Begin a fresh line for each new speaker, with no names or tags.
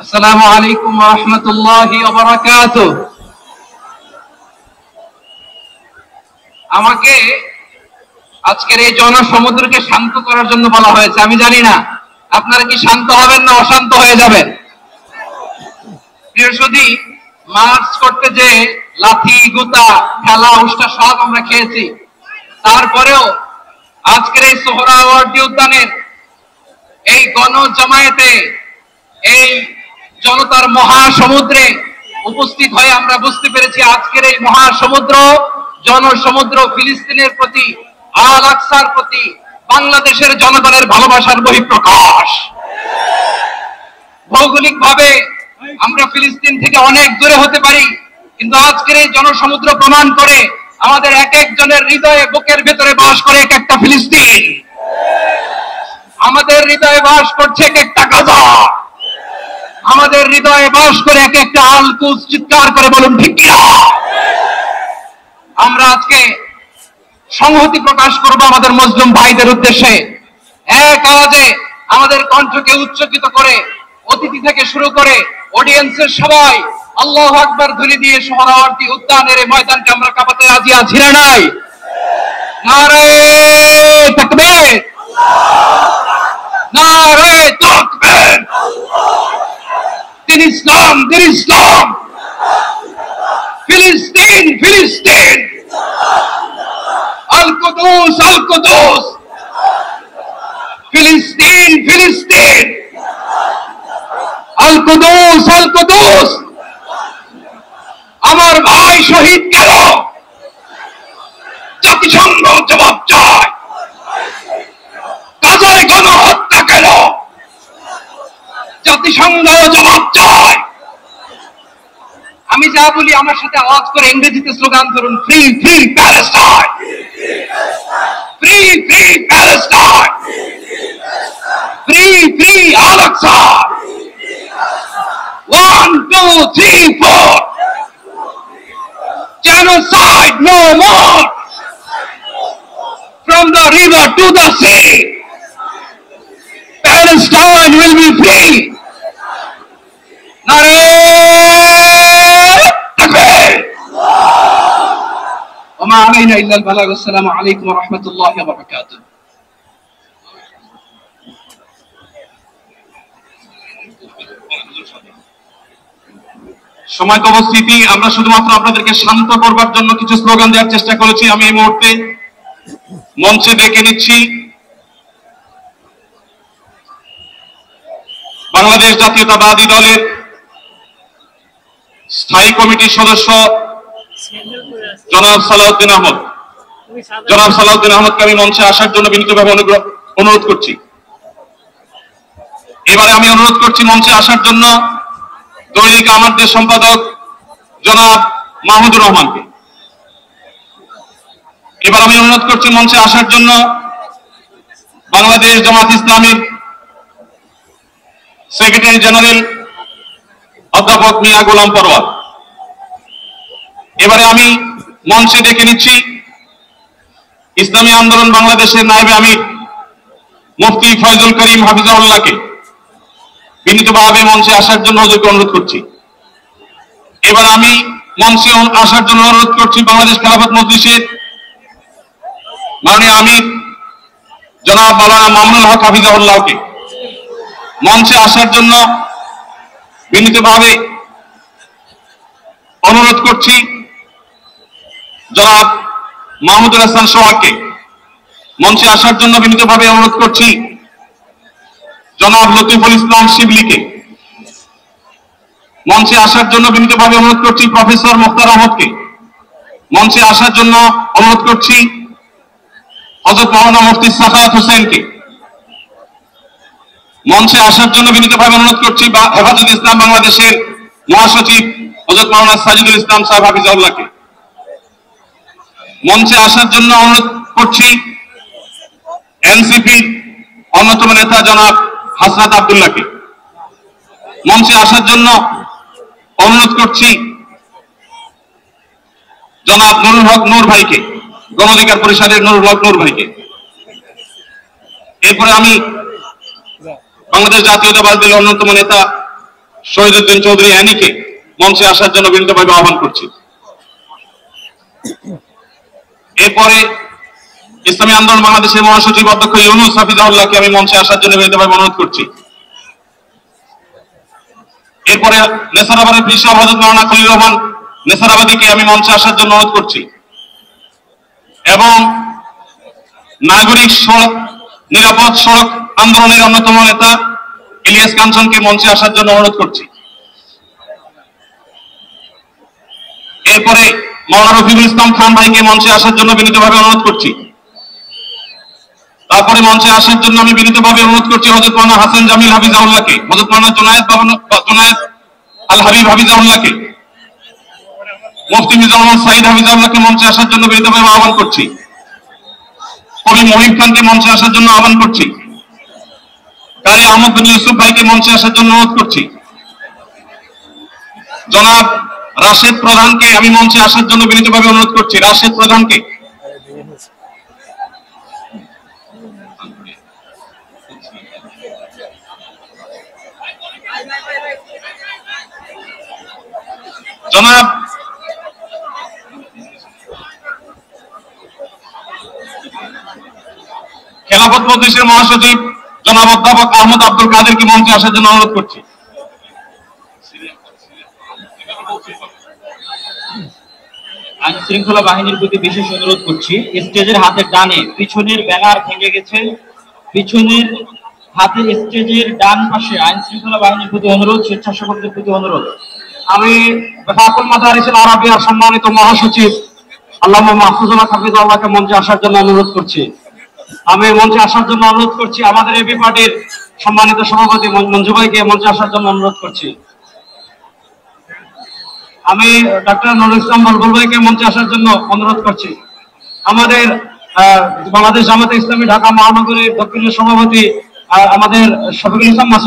আসসালামু আলাইকুম ওয়া রাহমাতুল্লাহি ওয়া বারাকাতুহু। আমাকে আজকের এই জনসমুদ্রকে শান্ত করার জন্য বলা হয়েছে। আমি জানি না আপনারা কি শান্ত হবেন না অশান্ত হয়ে যাবেন। বৃহস্পতি মার্চ করতে যে লাঠি গুতা খেলা উষ্টা সব আমরা খেয়েছি, তারপরেও আজকের এই সোহরাওয়ার্দী উদ্যানের এই গণজমায়েতে এই জনতার মহাসমুদ্রে উপস্থিত হয়ে আমরা বুঝতে পেরেছি আজকের এই মহাসমুদ্র জনসমুদ্র ফিলিস্তিনের প্রতি, আল আকসার প্রতি বাংলাদেশের জনগণের ভালোবাসার বহিঃপ্রকাশ। ভৌগোলিকভাবে আমরা ফিলিস্তিন থেকে অনেক দূরে হতে পারি, কিন্তু আজকের এই জনসমুদ্র প্রমাণ করে আমাদের এক একজনের হৃদয়ে বুকের ভেতরে বাস করে এক একটা ফিলিস্তিন। আমাদের হৃদয়ে বাস করছে এক একটা গাজা, আমাদের হৃদয়ে বাস করে এক একটা আল কুদস। চিৎকার করে বলুন ঠিক কিনা। আমরা আজকে সংহতি প্রকাশ করব আমাদের মুসলিম ভাইদের উদ্দেশ্যে। এক আওয়াজে আমাদের কণ্ঠকে উচ্চকিত করে অতিথি থেকে শুরু করে অডিয়েন্সের সবাই আল্লাহু আকবার ধ্বনি দিয়ে সোহরাওয়ার্দী উদ্যানের এই ময়দানকে আমরা কাঁপাতে রাজি আছি না নাই? নারে তাকবীর, নারে তাকবীর। দিন ইসলাম, দিন ইসলাম। ফিলিস্তিন, ফিলিস্তিন। আল কুদুস, আল কুদুস। ফিলিস্তিন, ফিলিস্তিন। আল কুদুস, আল কুদুস। আমার ভাই শহীদ গেল, জাতিসংঘ জবাব চায়। গাজায় গণহত্যা গেল, জাতিসংঘ জবাব চায়। আমি যা বলি আমার সাথে আওয়াজ করে ইংরেজিতে স্লোগান ধরুন, free free Palestine, free free Palestine, free free Al Aqsa. 1 2 3 4, genocide no more, from the river to the sea, Palestine will be free. Nare takbir. Wa ma alayna illa al-balagh. Assalamu alaykum wa rahmatullahi wa barakatuh.
সময়ত উপস্থিতি, আমরা শুধুমাত্র আপনাদেরকে শান্ত করবার জন্য কিছু slogan দেওয়ার চেষ্টা করেছি। আমি এই মুহূর্তে মঞ্চে ডেকে নিচ্ছি বাংলাদেশ জাতীয়তাবাদী দলের স্থায়ী কমিটির সদস্য জনাব সালাউদ্দিন আহমদ। জনাব সালাউদ্দিন আহমদকে আমি মঞ্চে আসার জন্য বিনীতভাবে অনুরোধ করছি। এবারে আমি অনুরোধ করছি মঞ্চে আসার জন্য দৈনিক আমাদের সম্পাদক জনাব মাহমুদুর রহমানকে। এবার আমি অনুরোধ করছি মঞ্চে আসার জন্য বাংলাদেশ জামাত ইসলামীর সেক্রেটারি জেনারেল অধ্যাপক মিয়া গোলাম পরওয়ার। এবারে আমি মঞ্চে ডেকে নিচ্ছি ইসলামী আন্দোলন বাংলাদেশের নায়েবে আমির মুফতি ফয়জুল করিম হাফিজাহুল্লাহকে বিনীতভাবে মঞ্চে আসার জন্য হুজুরকে অনুরোধ করছি। এবার আমি মঞ্চে আসার জন্য অনুরোধ করছি বাংলাদেশ খেলাফত মজলিসের মাননীয় আমির জনাব মাওলানা মামুনুল হক হাফিজাহুল্লাহকে মঞ্চে আসার জন্য বিনীতভাবে অনুরোধ করছি জনাব মাহমুদুল হাসান সোহাগকে মঞ্চে আসার জন্য বিনীতভাবে অনুরোধ করছি জনাব লতিফুল ইসলাম শিবলিকে মঞ্চে আসার জন্য বিনীতভাবে অনুরোধ করছি প্রফেসর মুখতার আহমদকে মঞ্চে আসার জন্য অনুরোধ করছি হযরত মাওলানা মুফতি সাখাওয়াত হোসেনকে মঞ্চে আসার জন্য বিনীতভাবে অনুরোধ করছি হেফাজত ইসলাম বাংলাদেশের মহাসচিব হযরত মাওলানা সাজিদুল ইসলাম সাহেব হাফিজাহুল্লাহকে মঞ্চে আসার জন্য অনুরোধ করছি এনসিপি অন্যতম নেতা জনাব হাসনাত আব্দুল্লাহকে মঞ্চে আসার জন্য অনুরোধ করছি জনাব নুরুল হক নূর ভাইকে, গণ অধিকার পরিষদের নুরুল হক নূর ভাইকে। এরপরে আমি বাংলাদেশ জাতীয়তাবাদী দলের অন্যতম নেতা শহীদুদ্দিন চৌধুরী অ্যানিকে মঞ্চে আসার জন্য বিনীতভাবে আহ্বান করছি। এরপরে ইসলামী আন্দোলন বাংলাদেশের মহাসচিব অধ্যক্ষ ইউনুস হাফিজাউল্লাহকে আমি মঞ্চে আসার জন্য বিনীতভাবে অনুরোধ করছি। এরপরে নেসারাবাদের প্রিয় হযরত মাওলানা খলিল রহমান নেসারাবাদীকে আমি মঞ্চে আসার জন্য অনুরোধ করছি এবং নাগরিক নিরাপদ সড়ক আন্দোলনের অন্যতম নেতা ইলিয়াস কাঞ্চনকে মঞ্চে আসার জন্য অনুরোধ করছি। এরপরে মাওলানা রফিকুল ইসলাম খান ভাইকে মঞ্চে আসার জন্য বিনীতভাবে অনুরোধ করছি। তারপরে মঞ্চে আসার জন্য আমি বিনীতভাবে অনুরোধ করছি হযরত মাওলানা হাসান জামিল হাফিজাউল্লাহকে, হযরত মাওলানা জুনায়েদ আল হাবিব হাফিজাউল্লাহকে, মুফতি মিজানুর রহমান সাঈদ হাফিজাউল্লাহকে মঞ্চে আসার জন্য বিনীতভাবে আহ্বান করছি। কবি মহিব খানকে মঞ্চে আসার জন্য আহ্বান করছি। কারি আহমদ বিন ইউসুফ ভাইকে মঞ্চে আসার জন্য অনুরোধ করছি। জনাব রাশেদ প্রধানকে আমি মঞ্চে আসার জন্য বিনীতভাবে অনুরোধ করছি। রাশেদ প্রধানকে, জনাব খেলাফত মজলিসের মহাসচিব জনাব অধ্যাপক আহমদ আব্দুল কাদেরকে মঞ্চে আসার জন্য অনুরোধ করছি।
আইন শৃঙ্খলা বাহিনীর প্রতি বিশেষ অনুরোধ করছি, স্টেজের হাতের ডানে পিছনের ব্যানার ভেঙে গেছে, পিছনের হাতে স্টেজের ডান পাশে আইন শৃঙ্খলা বাহিনীর প্রতি অনুরোধ, স্বেচ্ছাসেবকদের প্রতি অনুরোধ।
আমি বেফাকুল মাদারিসুল আরাবিয়ার সম্মানিত মহাসচিব আল্লামা মাহফুজুল্লাহ হাফিজাহুল্লাহকে মঞ্চে আসার জন্য অনুরোধ করছি। আমি মঞ্চে আসার জন্য অনুরোধ করছি আমাদের এবি পার্টির সম্মানিত সভাপতি মঞ্জু ভাইকে মঞ্চে আসার জন্য অনুরোধ করছি। আমি ডক্টর নুরুল ইসলাম বুলবুল ভাইকে মঞ্চে আসার জন্য অনুরোধ করছি। আমাদের বাংলাদেশ জামায়াতে ইসলামী ঢাকা মহানগরীর দক্ষিণের সভাপতি আমাদের শফিকুল ইসলাম